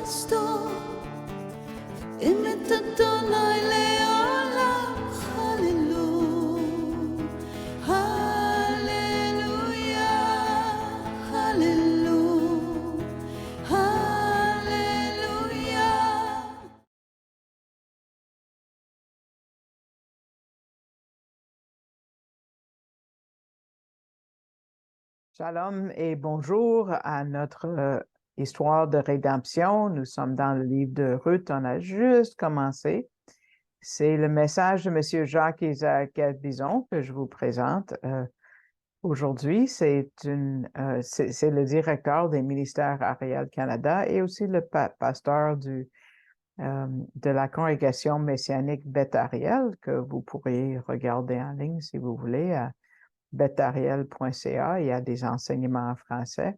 pastor, imitadona ileola, hallelujah, hallelujah, hallelujah, hallelujah. Shalom et bonjour à notre histoire de rédemption. Nous sommes dans le livre de Ruth, on a juste commencé. C'est le message de M. Jacques-Isaac Bison que je vous présente aujourd'hui. C'est le directeur des ministères Ariel Canada et aussi le pasteur de la congrégation messianique Beth Ariel que vous pourrez regarder en ligne si vous voulez à bethariel.ca. Il y a des enseignements en français.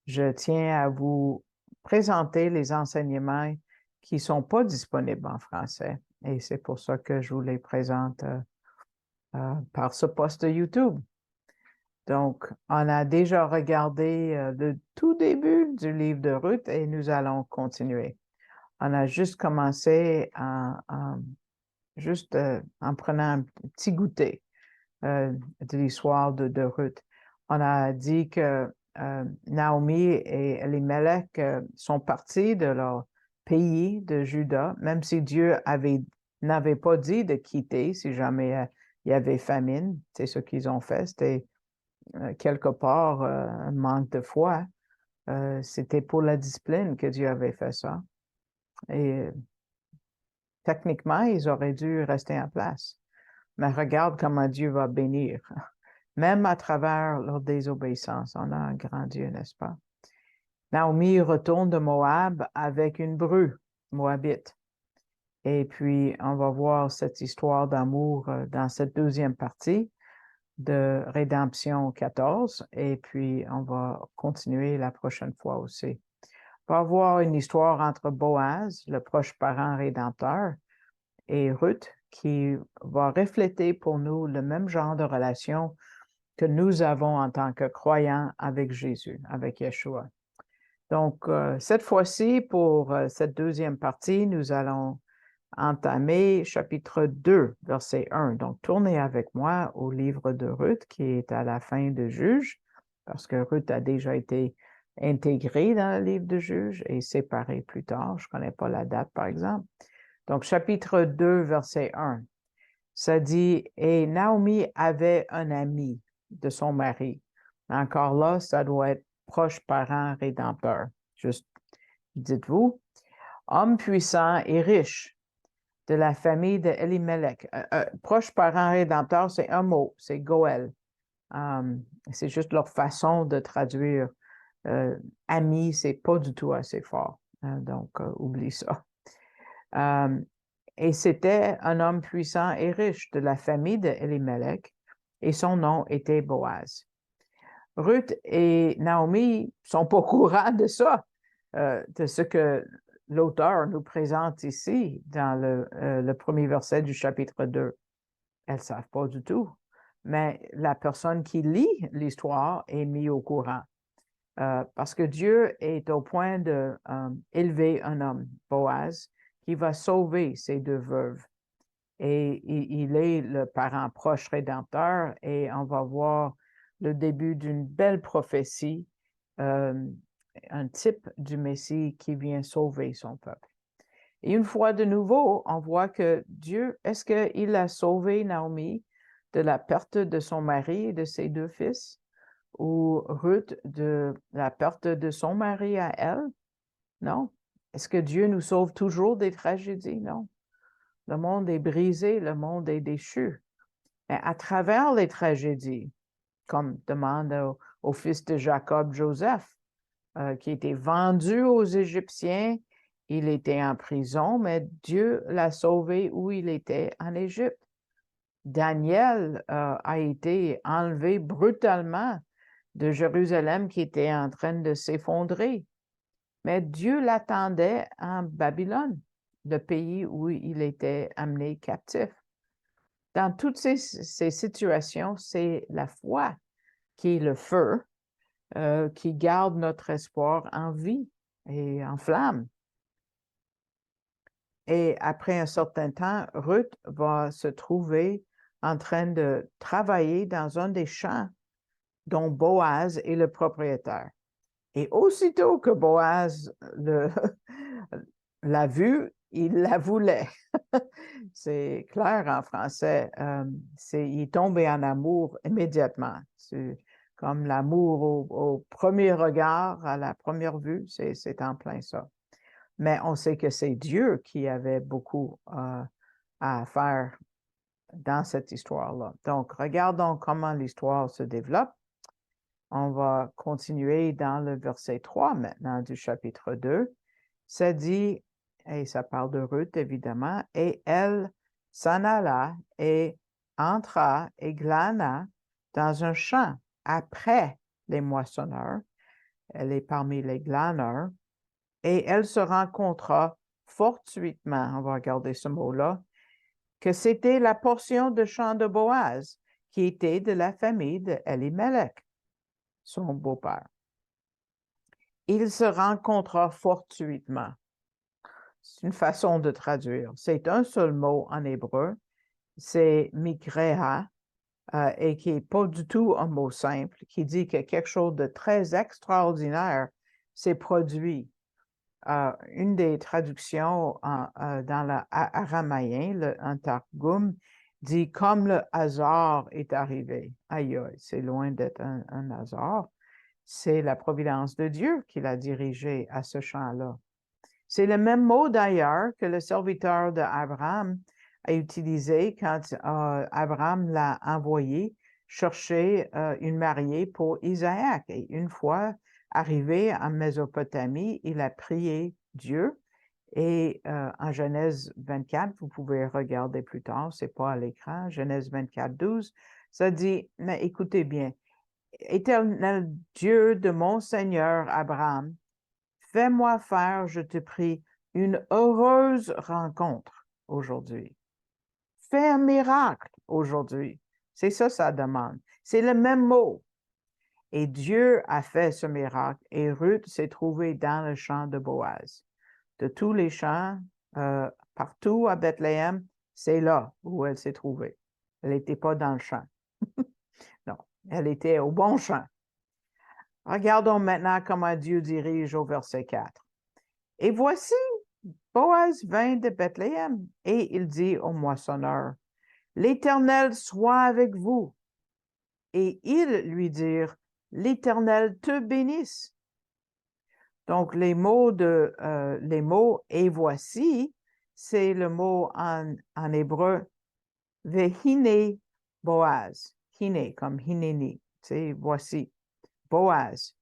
Je tiens à vous présenter les enseignements qui ne sont pas disponibles en français. Et c'est pour ça que je vous les présente par ce post de YouTube. Donc, on a déjà regardé le tout début du livre de Ruth et nous allons continuer. On a juste commencé en prenant un petit goûter de l'histoire de Ruth. On a dit que Naomi et Elimelech sont partis de leur pays de Juda, même si Dieu n'avait pas dit de quitter si jamais il y avait famine. C'est ce qu'ils ont fait. C'était quelque part un manque de foi. C'était pour la discipline que Dieu avait fait ça. Et techniquement, ils auraient dû rester en place. Mais regarde comment Dieu va bénir. Même à travers leur désobéissance, on a un grand Dieu, n'est-ce pas? Naomi retourne de Moab avec une bru moabite. Et puis, on va voir cette histoire d'amour dans cette deuxième partie de Rédemption 14. Et puis, on va continuer la prochaine fois aussi. On va voir une histoire entre Boaz, le proche parent rédempteur, et Ruth, qui va refléter pour nous le même genre de relation que nous avons en tant que croyants avec Jésus, avec Yeshua. Donc, cette fois-ci, pour cette deuxième partie, nous allons entamer chapitre 2, verset 1. Donc, tournez avec moi au livre de Ruth, qui est à la fin de Juges, parce que Ruth a déjà été intégrée dans le livre de Juges et séparée plus tard. Je ne connais pas la date, par exemple. Donc, chapitre 2, verset 1. Ça dit, « Et Naomi avait un ami de son mari. » Encore là, ça doit être proche parent rédempteur. Juste, dites-vous, homme puissant et riche de la famille de Elimelech. Proche parent rédempteur, c'est un mot, c'est Goël. C'est juste leur façon de traduire. Ami, c'est pas du tout assez fort. Donc, oublie ça. Et c'était un homme puissant et riche de la famille de Elimelech, et son nom était Boaz. Ruth et Naomi sont pas au courant de ça, de ce que l'auteur nous présente ici dans le premier verset du chapitre 2. Elles ne savent pas du tout, mais la personne qui lit l'histoire est mise au courant. Parce que Dieu est au point d'élever un homme, Boaz, qui va sauver ces deux veuves. Et il est le parent proche rédempteur et on va voir le début d'une belle prophétie, un type du Messie qui vient sauver son peuple. Et une fois de nouveau, on voit que Dieu, est-ce qu'il a sauvé Naomi de la perte de son mari et de ses deux fils, ou Ruth de la perte de son mari à elle? Non. Est-ce que Dieu nous sauve toujours des tragédies? Non. Le monde est brisé, le monde est déchu. Mais à travers les tragédies, comme demande au fils de Jacob, Joseph, qui était vendu aux Égyptiens, il était en prison, mais Dieu l'a sauvé où il était, en Égypte. Daniel a été enlevé brutalement de Jérusalem qui était en train de s'effondrer. Mais Dieu l'attendait en Babylone, le pays où il était amené captif. Dans toutes ces situations, c'est la foi qui est le feu qui garde notre espoir en vie et en flamme. Et après un certain temps, Ruth va se trouver en train de travailler dans un des champs dont Boaz est le propriétaire. Et aussitôt que Boaz l'a vue, il la voulait. C'est clair en français. Il est tombé en amour immédiatement. C'est comme l'amour au premier regard, à la première vue, c'est en plein ça. Mais on sait que c'est Dieu qui avait beaucoup à faire dans cette histoire-là. Donc, regardons comment l'histoire se développe. On va continuer dans le verset 3 maintenant du chapitre 2. Ça dit, et ça parle de Ruth évidemment, et elle s'en alla et entra et glana dans un champ après les moissonneurs. Elle est parmi les glaneurs. Et elle se rencontra fortuitement, on va regarder ce mot-là, que c'était la portion de champ de Boaz, qui était de la famille d'Elimelech, son beau-père. Il se rencontra fortuitement. C'est une façon de traduire. C'est un seul mot en hébreu, c'est mikreha, et qui n'est pas du tout un mot simple, qui dit que quelque chose de très extraordinaire s'est produit. Une des traductions dans l'araméen, un targum, dit comme le hasard est arrivé. Aïe, aïe, c'est loin d'être un hasard. C'est la providence de Dieu qui l'a dirigé à ce champ-là. C'est le même mot d'ailleurs que le serviteur d'Abraham a utilisé quand Abraham l'a envoyé chercher une mariée pour Isaac. Et une fois arrivé en Mésopotamie, il a prié Dieu. Et en Genèse 24, vous pouvez regarder plus tard, c'est pas à l'écran, Genèse 24, 12, ça dit, mais écoutez bien, Éternel Dieu de mon Seigneur Abraham, fais-moi faire, je te prie, une heureuse rencontre aujourd'hui. Fais un miracle aujourd'hui. C'est ça sa demande. C'est le même mot. Et Dieu a fait ce miracle et Ruth s'est trouvée dans le champ de Boaz. De tous les champs, partout à Bethléem, c'est là où elle s'est trouvée. Elle n'était pas dans le champ. Non, elle était au bon champ. Regardons maintenant comment Dieu dirige au verset 4. Et voici, Boaz vint de Bethléem et il dit au moissonneur, l'Éternel soit avec vous. Et ils lui dirent, l'Éternel te bénisse. Donc, les mots et voici, c'est le mot en hébreu, vehine Boaz. Hine, comme hineni, c'est voici, Boaz.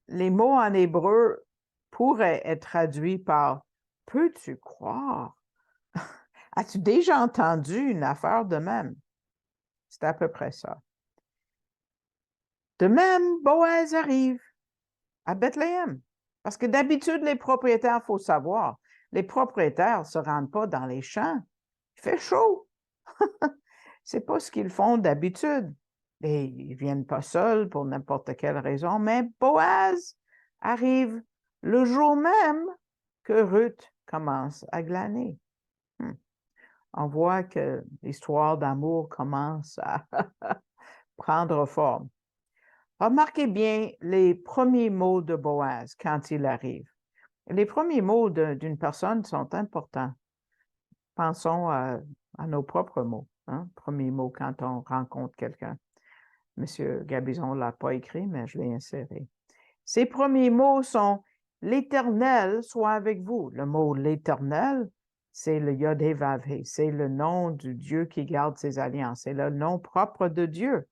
Les mots en hébreu pourraient être traduits par peux-tu croire? As-tu déjà entendu une affaire de même? C'est à peu près ça. De même, Boaz arrive à Bethléem. Parce que d'habitude, les propriétaires, il faut savoir, les propriétaires ne se rendent pas dans les champs. Il fait chaud. C'est pas ce qu'ils font d'habitude. Et ils ne viennent pas seuls pour n'importe quelle raison, mais Boaz arrive le jour même que Ruth commence à glaner. On voit que l'histoire d'amour commence à prendre forme. Remarquez bien les premiers mots de Boaz quand il arrive. Les premiers mots d'une personne sont importants. Pensons à nos propres mots. Premier mot quand on rencontre quelqu'un. Monsieur Gabizon ne l'a pas écrit, mais je l'ai inséré. Ces premiers mots sont « l'Éternel soit avec vous ». Le mot « l'Éternel », c'est le Yod-Hé-Vav-Hé, c'est le nom du Dieu qui garde ses alliances, c'est le nom propre de Dieu.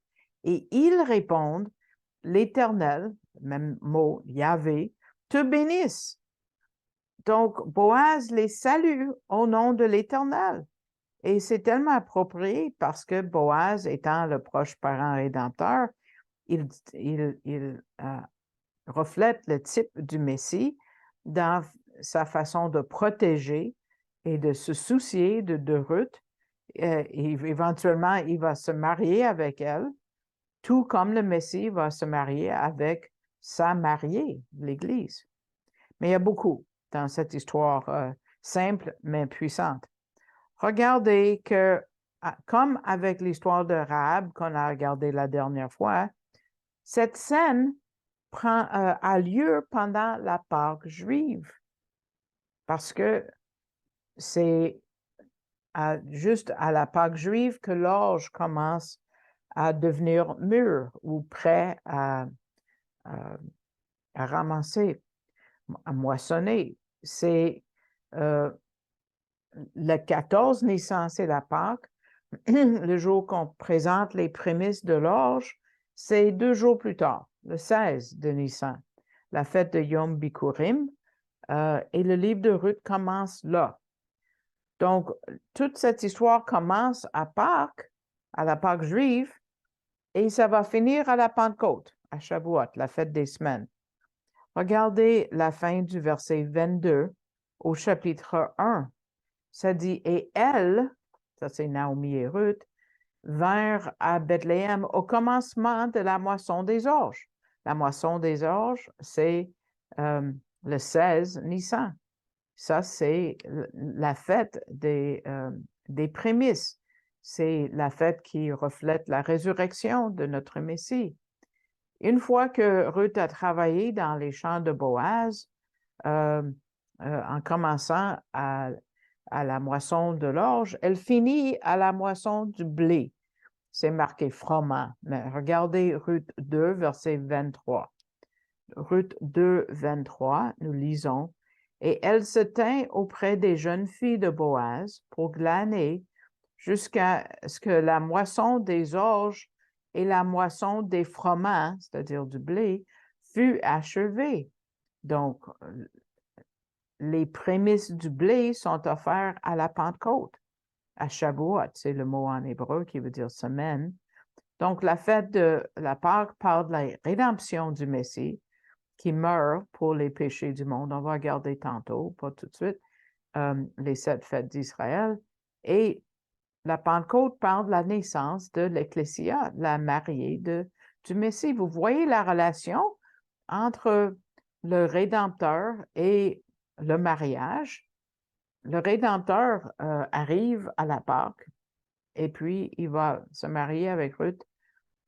Et ils répondent « l'Éternel », même mot « Yahvé », te bénisse. Donc, Boaz les salue au nom de l'Éternel. Et c'est tellement approprié parce que Boaz, étant le proche parent rédempteur, il reflète le type du Messie dans sa façon de protéger et de se soucier de Ruth. Et éventuellement, il va se marier avec elle, tout comme le Messie va se marier avec sa mariée, l'Église. Mais il y a beaucoup dans cette histoire. simple mais puissante. Regardez que, comme avec l'histoire de Rahab qu'on a regardé la dernière fois, cette scène a lieu pendant la Pâque juive, parce que c'est juste à la Pâque juive que l'orge commence à devenir mûr ou prêt à ramasser, à moissonner. C'est le 14 Nissan, c'est la Pâque. Le jour qu'on présente les prémices de l'orge, c'est 2 jours plus tard, le 16 de Nissan, la fête de Yom Bikurim, et le livre de Ruth commence là. Donc, toute cette histoire commence à Pâques, à la Pâque juive, et ça va finir à la Pentecôte, à Shavuot, la fête des semaines. Regardez la fin du verset 22 au chapitre 1. Ça dit, et elles, ça c'est Naomi et Ruth, vinrent à Bethléem au commencement de la moisson des orges. La moisson des orges, c'est le 16 Nissan. Ça, c'est la fête des prémices. C'est la fête qui reflète la résurrection de notre Messie. Une fois que Ruth a travaillé dans les champs de Boaz, en commençant à la moisson de l'orge, elle finit à la moisson du blé. C'est marqué froment. Mais regardez Ruth 2, verset 23. Ruth 2, 23, nous lisons, « Et elle se tint auprès des jeunes filles de Boaz pour glaner jusqu'à ce que la moisson des orges et la moisson des froments, c'est-à-dire du blé, fût achevée. » Donc, les prémices du blé sont offertes à la Pentecôte, à Shavuot, c'est le mot en hébreu qui veut dire semaine. Donc, la fête de la Pâque parle de la rédemption du Messie qui meurt pour les péchés du monde. On va regarder tantôt, pas tout de suite, les 7 fêtes d'Israël. Et la Pentecôte parle de la naissance de l'Ecclésia, la mariée du Messie. Vous voyez la relation entre le Rédempteur et le mariage. Le Rédempteur arrive à la Pâque et puis il va se marier avec Ruth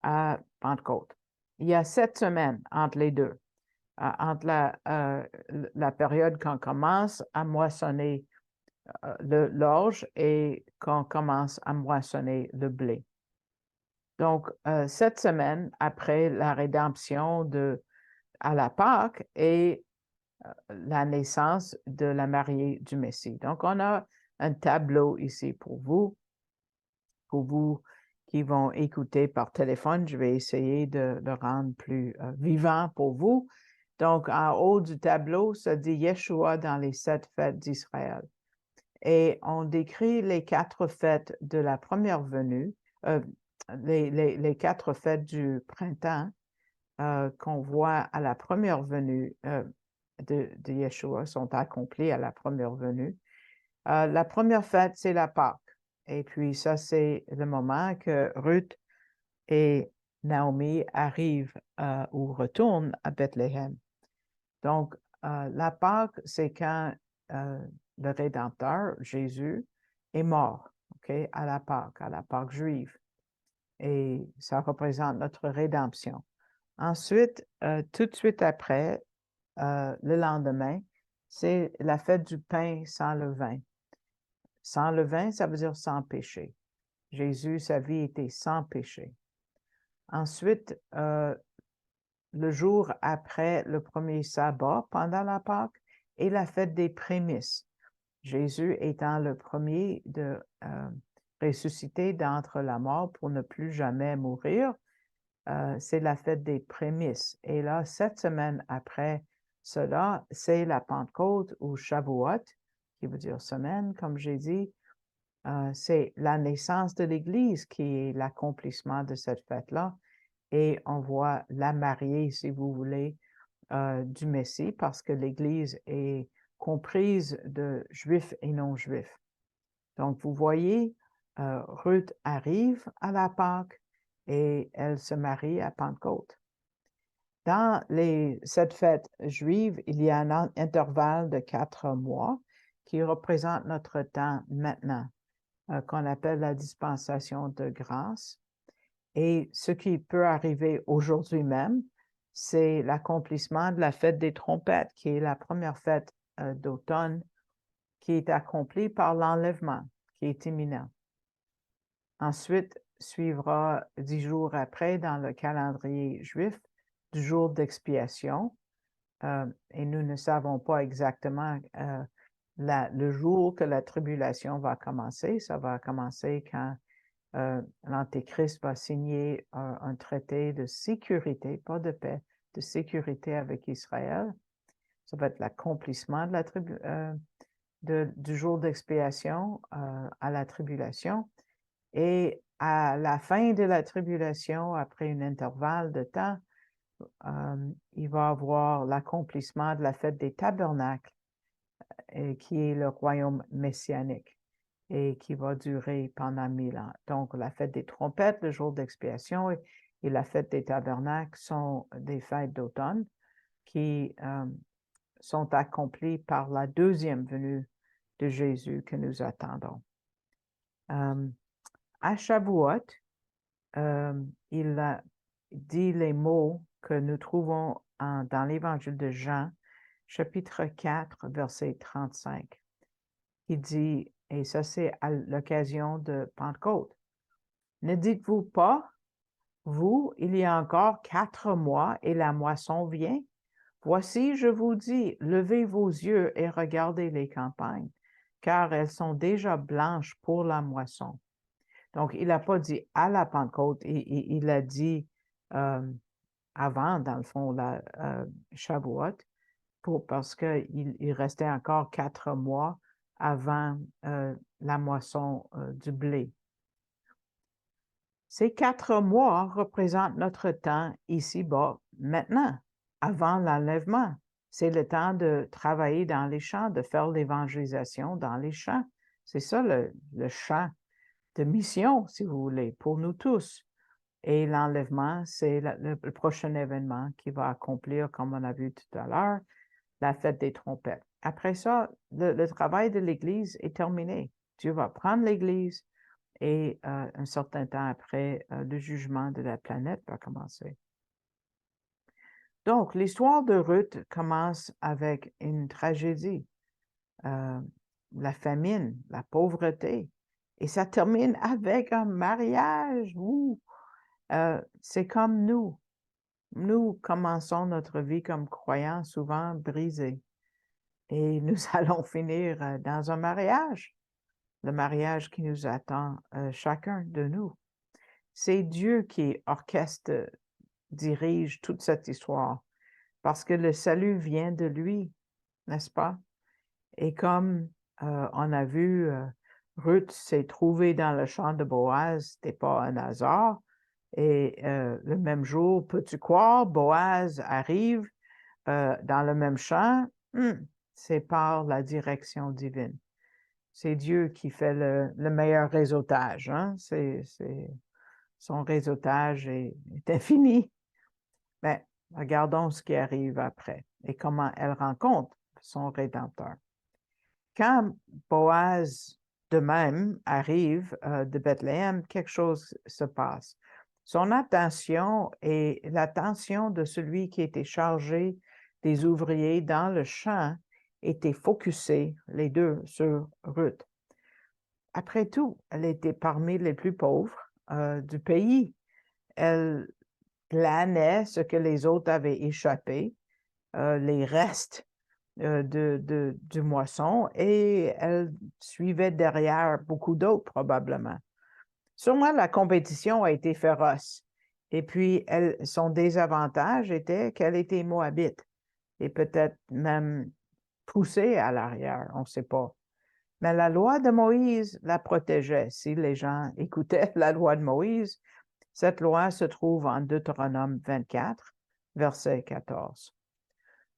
à Pentecôte. Il y a 7 semaines entre les deux, entre la période qu'on commence à moissonner l'orge et qu'on commence à moissonner le blé. Donc, 7 semaines après la rédemption à la Pâque et la naissance de la mariée du Messie. Donc, on a un tableau ici pour vous qui vont écouter par téléphone. Je vais essayer de le rendre plus vivant pour vous. Donc, en haut du tableau, ça dit Yeshua dans les 7 fêtes d'Israël. Et on décrit les 4 fêtes de la première venue, les 4 fêtes du printemps qu'on voit à la première venue de Yeshua sont accomplies à la première venue. La première fête, c'est la Pâque. Et puis ça, c'est le moment que Ruth et Naomi arrivent ou retournent à Bethléem. Donc, la Pâque, c'est quand le Rédempteur, Jésus, est mort, à la Pâque juive. Et ça représente notre rédemption. Ensuite, tout de suite après, le lendemain, c'est la fête du pain sans levain. Sans levain, ça veut dire sans péché. Jésus, sa vie était sans péché. Ensuite, le jour après le premier sabbat, pendant la Pâque, et la fête des prémices. Jésus étant le premier de ressusciter d'entre la mort pour ne plus jamais mourir, c'est la fête des prémices. Et là, 7 semaines après cela, c'est la Pentecôte ou Shavuot, qui veut dire semaine, comme j'ai dit. C'est la naissance de l'Église qui est l'accomplissement de cette fête-là. Et on voit la mariée, si vous voulez, du Messie, parce que l'Église est comprise de Juifs et non-Juifs. Donc, vous voyez, Ruth arrive à la Pâque et elle se marie à Pentecôte. Dans cette fête juive, il y a un intervalle de 4 mois qui représente notre temps maintenant, qu'on appelle la dispensation de grâce. Et ce qui peut arriver aujourd'hui même, c'est l'accomplissement de la fête des trompettes, qui est la première fête d'automne, qui est accomplie par l'enlèvement, qui est imminent. Ensuite, suivra 10 jours après, dans le calendrier juif, du jour d'expiation. Et nous ne savons pas exactement le jour que la tribulation va commencer. Ça va commencer quand l'Antéchrist va signer un traité de sécurité, pas de paix, de sécurité avec Israël. Ça va être l'accomplissement du jour d'expiation à la tribulation. Et à la fin de la tribulation, après un intervalle de temps, il va y avoir l'accomplissement de la fête des tabernacles, qui est le royaume messianique et qui va durer pendant 1000 ans. Donc, la fête des trompettes, le jour d'expiation et la fête des tabernacles sont des fêtes d'automne qui sont accomplies par la deuxième venue de Jésus que nous attendons. À Shavuot, il a dit les mots que nous trouvons dans l'Évangile de Jean, chapitre 4, verset 35. Il dit, et ça c'est à l'occasion de Pentecôte, « Ne dites-vous pas, vous, il y a encore 4 mois et la moisson vient? Voici, je vous dis, levez vos yeux et regardez les campagnes, car elles sont déjà blanches pour la moisson. » Donc, il n'a pas dit à la Pentecôte, il a dit avant, dans le fond, la Shavuot, parce qu'il restait encore 4 mois avant la moisson du blé. Ces 4 mois représentent notre temps ici-bas, maintenant, avant l'enlèvement. C'est le temps de travailler dans les champs, de faire l'évangélisation dans les champs. C'est ça le champ de mission, si vous voulez, pour nous tous. Et l'enlèvement, c'est le prochain événement qui va accomplir, comme on a vu tout à l'heure, la fête des trompettes. Après ça, le travail de l'Église est terminé. Dieu va prendre l'Église et un certain temps après, le jugement de la planète va commencer. Donc, l'histoire de Ruth commence avec une tragédie, la famine, la pauvreté, et ça termine avec un mariage. C'est comme nous. Nous commençons notre vie comme croyants, souvent brisés, et nous allons finir dans un mariage, le mariage qui nous attend chacun de nous. C'est Dieu qui orchestre, dirige toute cette histoire, parce que le salut vient de lui, n'est-ce pas? Et comme on a vu, Ruth s'est trouvée dans le champ de Boaz, c'était pas un hasard. Et le même jour, peux-tu croire, Boaz arrive dans le même champ? C'est par la direction divine. C'est Dieu qui fait le meilleur réseautage. Hein? Son réseautage est infini. Mais regardons ce qui arrive après et comment elle rencontre son Rédempteur. Quand Boaz de même arrive de Bethléem, quelque chose se passe. Son attention et l'attention de celui qui était chargé des ouvriers dans le champ étaient focusés, les deux, sur Ruth. Après tout, elle était parmi les plus pauvres du pays. Elle planait ce que les autres avaient échappé, les restes du moisson, et elle suivait derrière beaucoup d'autres probablement. Sûrement, la compétition a été féroce. Et puis, son désavantage était qu'elle était moabite et peut-être même poussée à l'arrière, on ne sait pas. Mais la loi de Moïse la protégeait. Si les gens écoutaient la loi de Moïse, cette loi se trouve en Deutéronome 24, verset 14.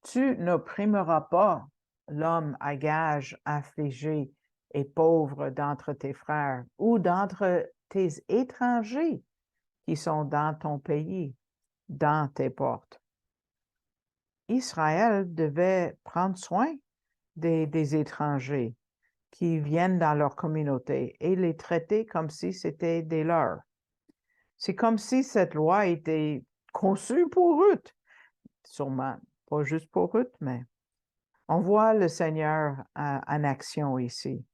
Tu n'opprimeras pas l'homme à gage, affligé et pauvre d'entre tes frères ou d'entre tes étrangers qui sont dans ton pays, dans tes portes. Israël devait prendre soin des étrangers, qui viennent dans leur communauté et les traiter comme si c'était des leurs. C'est comme si cette loi était conçue pour Ruth, sûrement pas juste pour Ruth, mais on voit le Seigneur en action ici.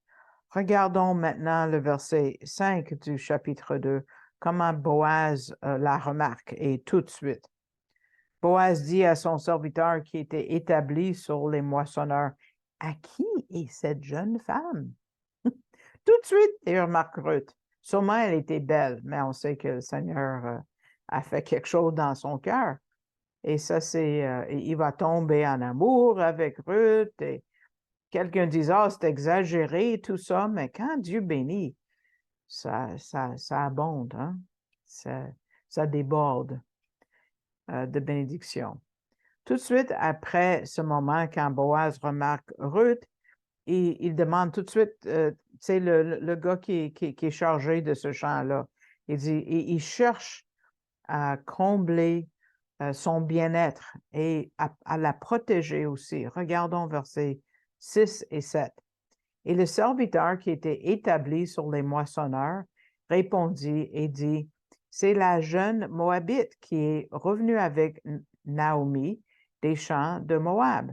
Regardons maintenant le verset 5 du chapitre 2, comment Boaz la remarque, et tout de suite. Boaz dit à son serviteur qui était établi sur les moissonneurs, « À qui est cette jeune femme? » Tout de suite, il remarque Ruth. Sûrement, elle était belle, mais on sait que le Seigneur a fait quelque chose dans son cœur. Et ça, il va tomber en amour avec Ruth. Et quelqu'un dit, ah, c'est exagéré, tout ça, mais quand Dieu bénit, ça abonde, hein? Ça déborde de bénédiction. Tout de suite après ce moment, quand Boaz remarque Ruth, il demande tout de suite, tu sais, le gars qui est chargé de ce champ-là, il dit, il cherche à combler son bien-être et à la protéger aussi. Regardons versets 6 et 7. Et le serviteur qui était établi sur les moissonneurs répondit et dit, c'est la jeune Moabite qui est revenue avec Naomi des champs de Moab.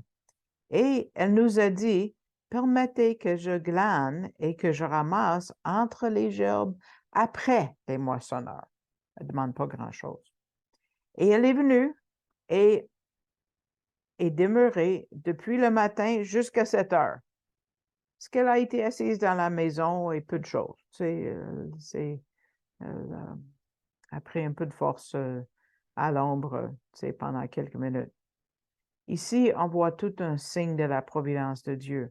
Et elle nous a dit, permettez que je glane et que je ramasse entre les gerbes après les moissonneurs. Elle ne demande pas grand-chose. Et elle est venue et est demeurée depuis le matin jusqu'à 7 heures. Est-ce qu'elle a été assise dans la maison et peu de choses? C'est après un peu de force à l'ombre pendant quelques minutes. Ici, on voit tout un signe de la providence de Dieu.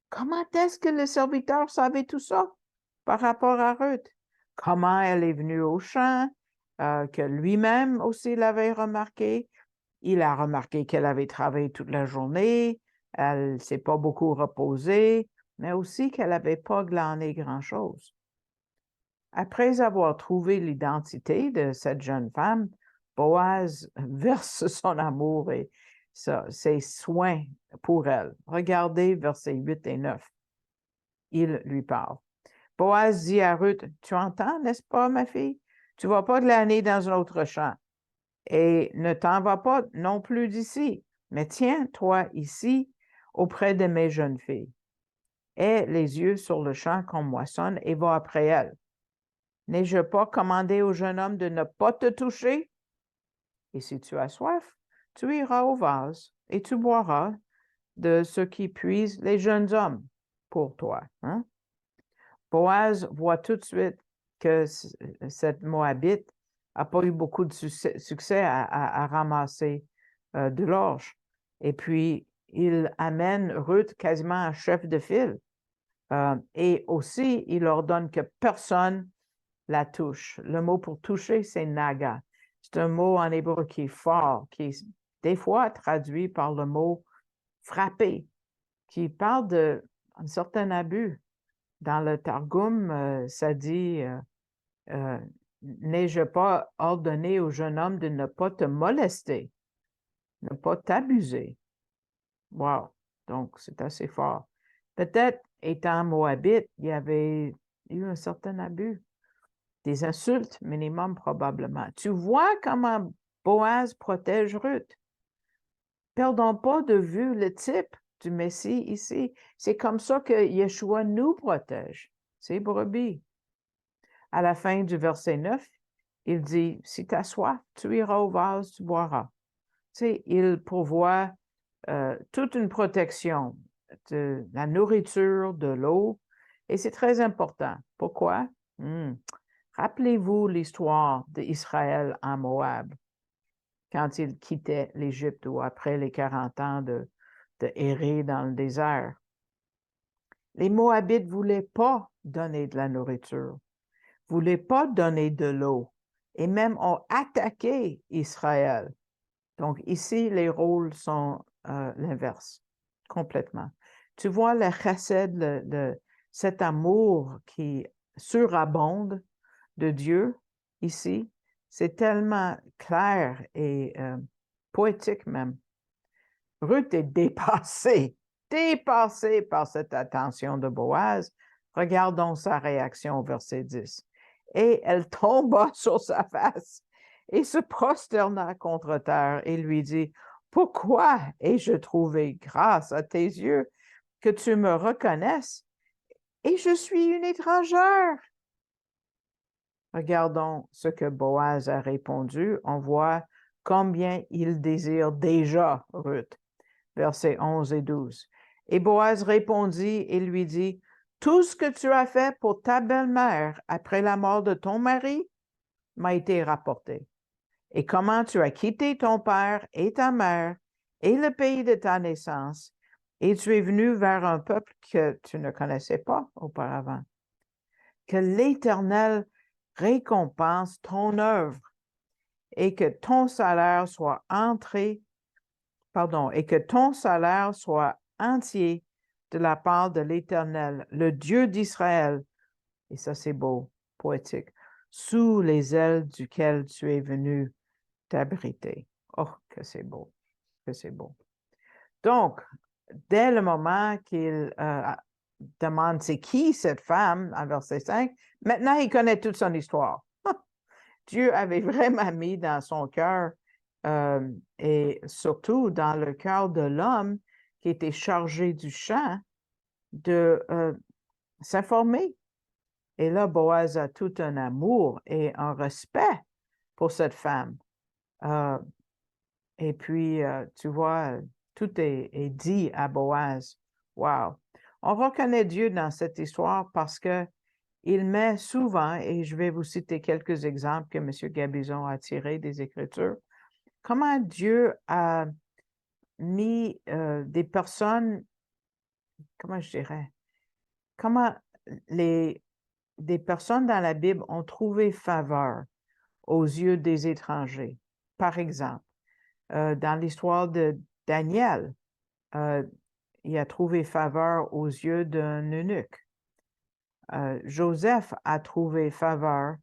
Comment est-ce que le serviteur savait tout ça par rapport à Ruth? Comment elle est venue au champ, que lui-même aussi l'avait remarqué. Il a remarqué qu'elle avait travaillé toute la journée, elle ne s'est pas beaucoup reposée, mais aussi qu'elle n'avait pas glané grand-chose. Après avoir trouvé l'identité de cette jeune femme, Boaz verse son amour et ses soins pour elle. Regardez versets 8 et 9. Il lui parle. Boaz dit à Ruth, « Tu entends, n'est-ce pas, ma fille? Tu ne vas pas glaner dans un autre champ. Et ne t'en vas pas non plus d'ici, mais tiens-toi ici auprès de mes jeunes filles. Aie les yeux sur le champ qu'on moissonne et va après elles. N'ai-je pas commandé au jeune homme de ne pas te toucher? Et si tu as soif, tu iras au vase et tu boiras de ce qui puisent les jeunes hommes pour toi. Hein? Boaz voit tout de suite que cette Moabite n'a pas eu beaucoup de succès à ramasser de l'orge. Et puis, il amène Ruth quasiment en chef de file. Et aussi, il ordonne que personne la touche. Le mot pour toucher, c'est naga. C'est un mot en hébreu qui est fort, qui est des fois traduit par le mot frapper, qui parle d'un certain abus. Dans le Targum, ça dit n'ai-je pas ordonné au jeune homme de ne pas te molester, ne pas t'abuser? Wow! Donc, c'est assez fort. Peut-être, étant Moabite, il y avait eu un certain abus. Des insultes minimum, probablement. Tu vois comment Boaz protège Ruth. Perdons pas de vue le type du Messie ici. C'est comme ça que Yeshua nous protège. C'est brebis. À la fin du verset 9, il dit, si tu as soif, tu iras au vase, tu boiras. Tu sais, il pourvoit toute une protection de la nourriture, de l'eau, et c'est très important. Pourquoi? Rappelez-vous l'histoire d'Israël en Moab, quand il quittait l'Égypte ou après les 40 ans de errer dans le désert. Les Moabites ne voulaient pas donner de la nourriture, ne voulaient pas donner de l'eau, et même ont attaqué Israël. Donc ici, les rôles sont l'inverse, complètement. Tu vois le chesed, cet amour qui surabonde de Dieu ici, c'est tellement clair et poétique même. Ruth est dépassée. dépassé par cette attention de Boaz. Regardons sa réaction au verset 10. Et elle tomba sur sa face et se prosterna contre terre et lui dit, pourquoi ai-je trouvé grâce à tes yeux que tu me reconnaisses? Et je suis une étrangère. Regardons ce que Boaz a répondu. On voit combien il désire déjà Ruth. Versets 11 et 12. Et Boaz répondit et lui dit, tout ce que tu as fait pour ta belle-mère après la mort de ton mari m'a été rapporté. Et comment tu as quitté ton père et ta mère et le pays de ta naissance, et tu es venu vers un peuple que tu ne connaissais pas auparavant. Que l'Éternel récompense ton œuvre et que ton salaire soit et que ton salaire soit entier de la part de l'Éternel, le Dieu d'Israël, et ça c'est beau, poétique, sous les ailes duquel tu es venu t'abriter. Oh, que c'est beau, que c'est beau. Donc, dès le moment qu'il demande c'est qui cette femme, en verset 5, maintenant il connaît toute son histoire. Dieu avait vraiment mis dans son cœur et surtout dans le cœur de l'homme qui était chargé du champ de s'informer. Et là, Boaz a tout un amour et un respect pour cette femme. Et puis, tu vois, tout est dit à Boaz. Wow! On reconnaît Dieu dans cette histoire parce que il met souvent, et je vais vous citer quelques exemples que M. Gabizon a tirés des Écritures, comment Dieu a mis des personnes, comment je dirais, comment des personnes dans la Bible ont trouvé faveur aux yeux des étrangers. Par exemple, dans l'histoire de Daniel, il a trouvé faveur aux yeux d'un eunuque. Joseph a trouvé faveur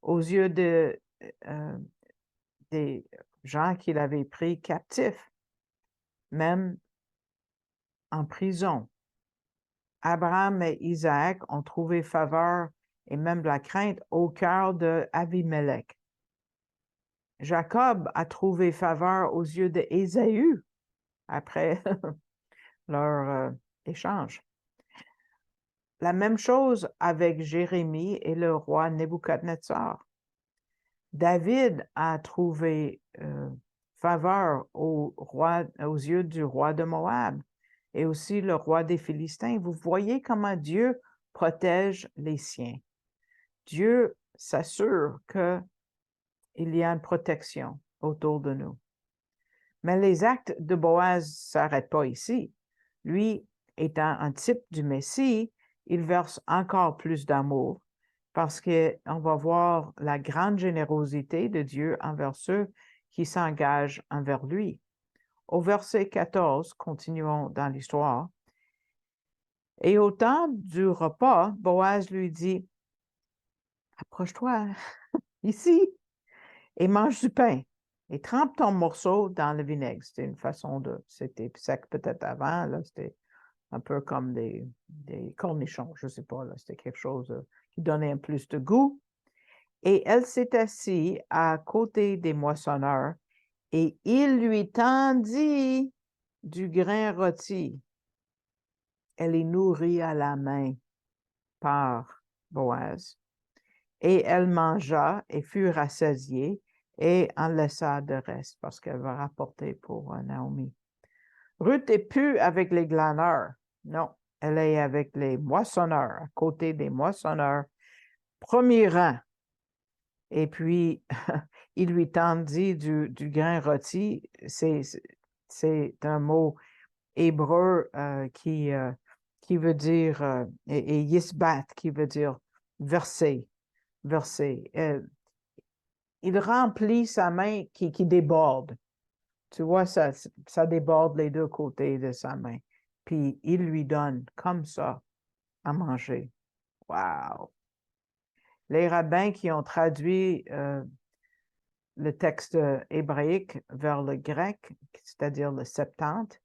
aux yeux des gens qu'il avait pris captifs, même en prison. Abraham et Isaac ont trouvé faveur et même de la crainte au cœur d'Abimelech. Jacob a trouvé faveur aux yeux d'Ésaü après leur échange. La même chose avec Jérémie et le roi Nebuchadnezzar. David a trouvé faveur aux yeux du roi de Moab et aussi le roi des Philistins. Vous voyez comment Dieu protège les siens. Dieu s'assure qu'il y a une protection autour de nous. Mais les actes de Boaz ne s'arrêtent pas ici. Lui, étant un type du Messie, il verse encore plus d'amour parce qu'on va voir la grande générosité de Dieu envers ceux qui s'engagent envers lui. Au verset 14, continuons dans l'histoire. Et au temps du repas, Boaz lui dit, approche-toi ici et mange du pain et trempe ton morceau dans le vinaigre. C'était une façon c'était sec peut-être avant, là, c'était un peu comme des cornichons, je ne sais pas, là, c'était quelque chose qui donnait un plus de goût. Et elle s'est assise à côté des moissonneurs et il lui tendit du grain rôti. Elle est nourrie à la main par Boaz. Et elle mangea et fut rassasiée et en laissa de reste parce qu'elle va rapporter pour Naomi. Ruth n'est plus avec les glaneurs. Non, elle est avec les moissonneurs, à côté des moissonneurs, premier rang. Et puis, il lui tendit du grain rôti. C'est un mot hébreu qui veut dire, et yisbat, qui veut dire verser. Il remplit sa main qui déborde. Tu vois, ça déborde les deux côtés de sa main. Puis il lui donne comme ça à manger. Wow! Les rabbins qui ont traduit le texte hébraïque vers le grec, c'est-à-dire le Septante,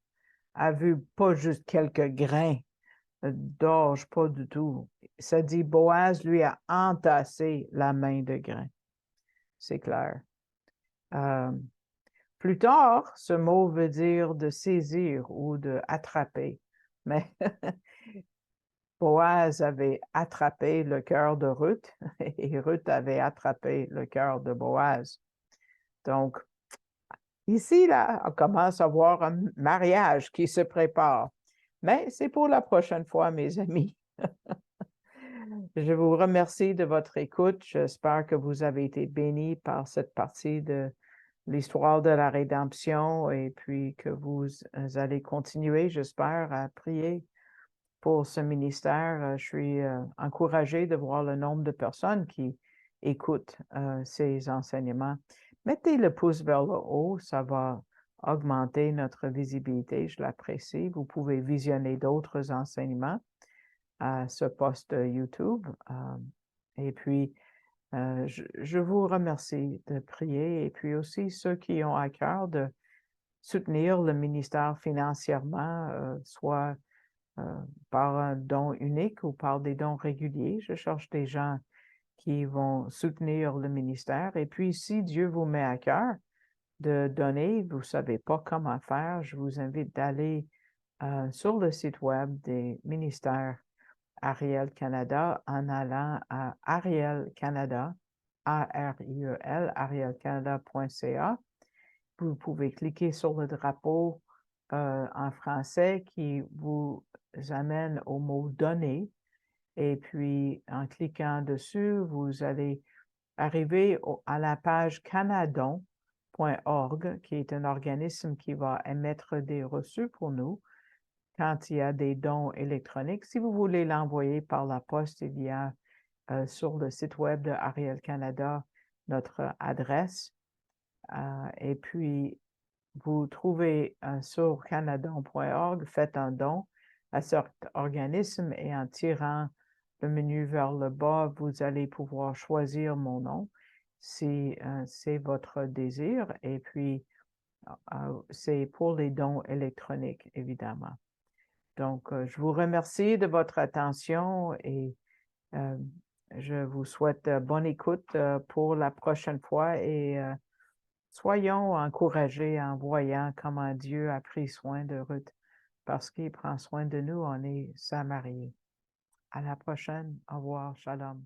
a vu pas juste quelques grains d'orge, pas du tout. Ça dit Boaz lui a entassé la main de grains. C'est clair. Plus tard, ce mot veut dire de saisir ou de attraper. Mais Boaz avait attrapé le cœur de Ruth et Ruth avait attrapé le cœur de Boaz. Donc, ici, là, on commence à voir un mariage qui se prépare. Mais c'est pour la prochaine fois, mes amis. Je vous remercie de votre écoute. J'espère que vous avez été bénis par cette partie de l'histoire de la rédemption et puis que vous allez continuer, j'espère, à prier pour ce ministère. Je suis encouragée de voir le nombre de personnes qui écoutent ces enseignements. Mettez le pouce vers le haut, ça va augmenter notre visibilité. Je l'apprécie. Vous pouvez visionner d'autres enseignements à ce post YouTube. Et puis, je vous remercie de prier et puis aussi ceux qui ont à cœur de soutenir le ministère financièrement, soit par un don unique ou par des dons réguliers. Je cherche des gens qui vont soutenir le ministère. Et puis, si Dieu vous met à cœur de donner, vous ne savez pas comment faire, je vous invite d'aller sur le site web des ministères Ariel Canada en allant à Ariel Canada, A-R-I-E-L, arielcanada.ca. Vous pouvez cliquer sur le drapeau en français qui vous amène au mot donner. Et puis, en cliquant dessus, vous allez arriver à la page canadon.org, qui est un organisme qui va émettre des reçus pour nous quand il y a des dons électroniques. Si vous voulez l'envoyer par la poste, il y a sur le site web de Ariel Canada notre adresse. Et puis, vous trouvez sur canadon.org, faites un don à cet organisme et en tirant le menu vers le bas, vous allez pouvoir choisir mon nom si c'est votre désir. Et puis, c'est pour les dons électroniques, évidemment. Donc, je vous remercie de votre attention et je vous souhaite bonne écoute pour la prochaine fois et soyons encouragés en voyant comment Dieu a pris soin de Ruth parce qu'il prend soin de nous, on est sa mariée. À la prochaine. Au revoir. Shalom.